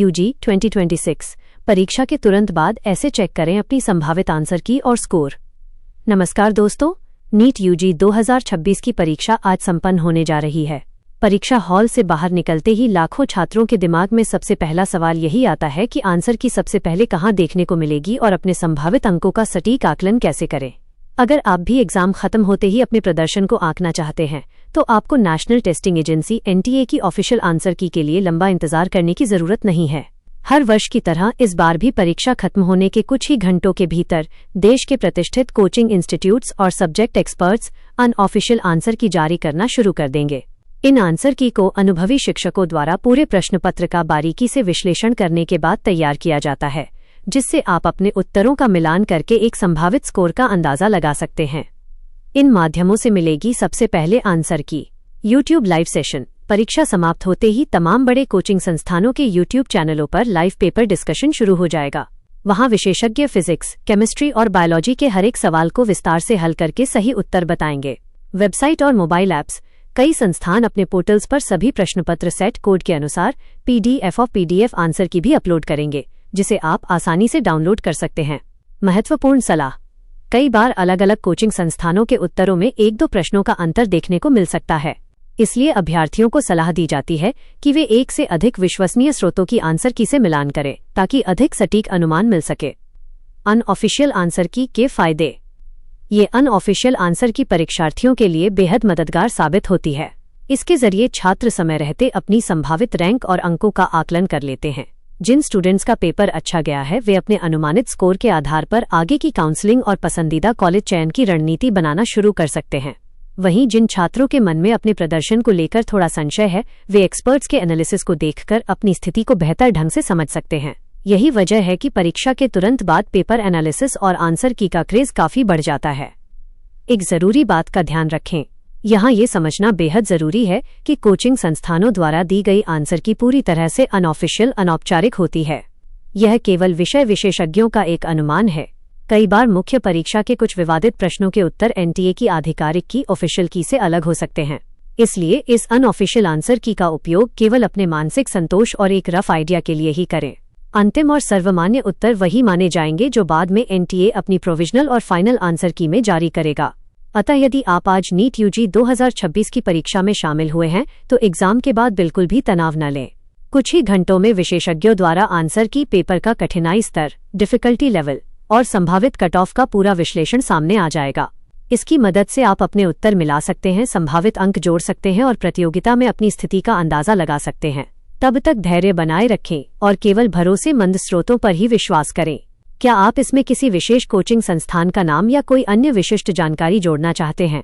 UG 2026 परीक्षा के तुरंत बाद ऐसे चेक करें अपनी संभावित आंसर की और स्कोर। नमस्कार दोस्तों, नीट यूजी 2026 की परीक्षा आज संपन्न होने जा रही है। परीक्षा हॉल से बाहर निकलते ही लाखों छात्रों के दिमाग में सबसे पहला सवाल यही आता है कि आंसर की सबसे पहले कहां देखने को मिलेगी और अपने संभावित अंकों का सटीक आकलन कैसे करें। अगर आप भी एग्जाम खत्म होते ही अपने प्रदर्शन को आंकना चाहते हैं तो आपको नेशनल टेस्टिंग एजेंसी (एनटीए) की ऑफिशियल आंसर की के लिए लंबा इंतजार करने की जरूरत नहीं है। हर वर्ष की तरह इस बार भी परीक्षा खत्म होने के कुछ ही घंटों के भीतर देश के प्रतिष्ठित कोचिंग इंस्टीट्यूट्स और सब्जेक्ट एक्सपर्ट्स अनऑफिशियल आंसर की जारी करना शुरू कर देंगे। इन आंसर की को अनुभवी शिक्षकों द्वारा पूरे प्रश्नपत्र का बारीकी से विश्लेषण करने के बाद तैयार किया जाता है, जिससे आप अपने उत्तरों का मिलान करके एक संभावित स्कोर का अंदाजा लगा सकते हैं। इन माध्यमों से मिलेगी सबसे पहले आंसर की यूट्यूब लाइव सेशन। परीक्षा समाप्त होते ही तमाम बड़े कोचिंग संस्थानों के यूट्यूब चैनलों पर लाइव पेपर डिस्कशन शुरू हो जाएगा। वहां विशेषज्ञ फिजिक्स, केमिस्ट्री और बायोलॉजी के हर एक सवाल को विस्तार से हल करके सही उत्तर बताएंगे। वेबसाइट और मोबाइल ऐप्स। कई संस्थान अपने पोर्टल्स पर सभी प्रश्नपत्र सेट कोड के अनुसार पीडीएफ आंसर की भी अपलोड करेंगे, जिसे आप आसानी से डाउनलोड कर सकते हैं। महत्वपूर्ण सलाह। कई बार अलग अलग कोचिंग संस्थानों के उत्तरों में 1-2 प्रश्नों का अंतर देखने को मिल सकता है, इसलिए अभ्यर्थियों को सलाह दी जाती है कि वे एक से अधिक विश्वसनीय स्रोतों की आंसर की से मिलान करें ताकि अधिक सटीक अनुमान मिल सके। अनऑफिशियल आंसर की के फायदे। ये अनऑफिशियल आंसर की परीक्षार्थियों के लिए बेहद मददगार साबित होती है। इसके जरिए छात्र समय रहते अपनी संभावित रैंक और अंकों का आकलन कर लेते हैं। जिन स्टूडेंट्स का पेपर अच्छा गया है वे अपने अनुमानित स्कोर के आधार पर आगे की काउंसलिंग और पसंदीदा कॉलेज चयन की रणनीति बनाना शुरू कर सकते हैं। वहीं जिन छात्रों के मन में अपने प्रदर्शन को लेकर थोड़ा संशय है, वे एक्सपर्ट्स के एनालिसिस को देखकर अपनी स्थिति को बेहतर ढंग से समझ सकते हैं। यही वजह है कि परीक्षा के तुरंत बाद पेपर एनालिसिस और आंसर की का क्रेज काफी बढ़ जाता है। एक जरूरी बात का ध्यान रखें। यहाँ ये समझना बेहद जरूरी है कि कोचिंग संस्थानों द्वारा दी गई आंसर की पूरी तरह से अनौपचारिक होती है। यह केवल विषय विशेषज्ञों का एक अनुमान है। कई बार मुख्य परीक्षा के कुछ विवादित प्रश्नों के उत्तर एनटीए की आधिकारिक की ऑफिशियल की से अलग हो सकते हैं। इसलिए इस अनऑफिशियल आंसर की का उपयोग केवल अपने मानसिक संतोष और एक रफ आइडिया के लिए ही करें। अंतिम और सर्वमान्य उत्तर वही माने जाएंगे जो बाद में एनटीए अपनी प्रोविजनल और फाइनल आंसर की में जारी करेगा। अतः यदि आप आज नीट यूजी 2026 की परीक्षा में शामिल हुए हैं तो एग्जाम के बाद बिल्कुल भी तनाव न लें। कुछ ही घंटों में विशेषज्ञों द्वारा आंसर की पेपर का कठिनाई स्तर, डिफिकल्टी लेवल और संभावित कट ऑफ का पूरा विश्लेषण सामने आ जाएगा। इसकी मदद से आप अपने उत्तर मिला सकते हैं, संभावित अंक जोड़ सकते हैं और प्रतियोगिता में अपनी स्थिति का अंदाजा लगा सकते हैं। तब तक धैर्य बनाए रखें और केवल भरोसेमंद स्रोतों पर ही विश्वास करें। क्या आप इसमें किसी विशेष कोचिंग संस्थान का नाम या कोई अन्य विशिष्ट जानकारी जोड़ना चाहते हैं?